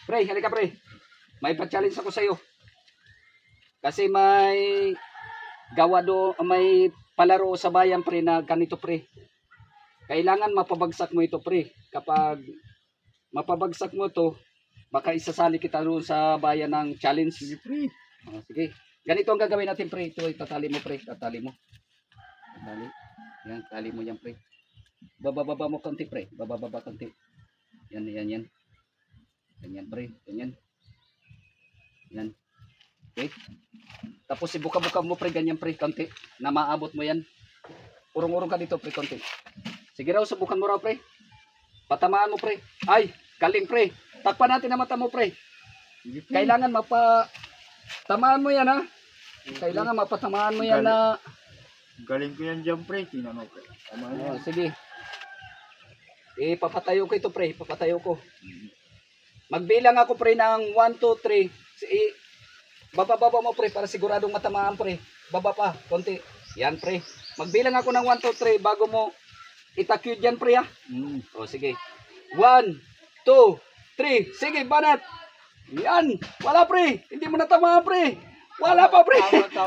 Pre, halika pre. May pa-challenge ako sa iyo. Kasi may may palaro sa bayan pre na ganito pre. Kailangan mapabagsak mo ito pre. Kapag mapabagsak mo to, baka isasali kita doon sa bayan ng challenge. Sige, pre. Sige. Ganito ang gagawin natin pre. Ito itatali mo pre. Tatali mo. Tali. Yan, tali mo yan pre. Bababa mo konti pre. Bababa konti. Yan. Ganyan pre. Ganyan. Yan. Okay. Tapos ibuka-buka mo pre. Ganyan pre. Konti. Na maabot mo yan. Urong-urong ka dito pre. Konti. Sige raw. Subukan mo raw pre. Patamaan mo pre. Ay. Galing pre. Takpan natin na mata mo pre. Sige, pre. Kailangan tamaan mo yan ha. Kailangan mapatamaan mo yan na. Galing ko yan dyan, pre. Tingnan mo, pre. Tama Oh, yan. sige. Papatayo ko ito pre. Papatayo ko. Magbilang ako pre ng 1, 2, 3. Bababa mo pre para siguradong matamaan pre. Baba pa. Konti. Yan pre. Magbilang ako ng 1, 2, 3 bago mo itakyo dyan pre ha. O sige. 1, 2, 3. Sige, banat. Yan. Wala pre. Hindi mo natamaan pre. Wala pa pre. Tama, tama.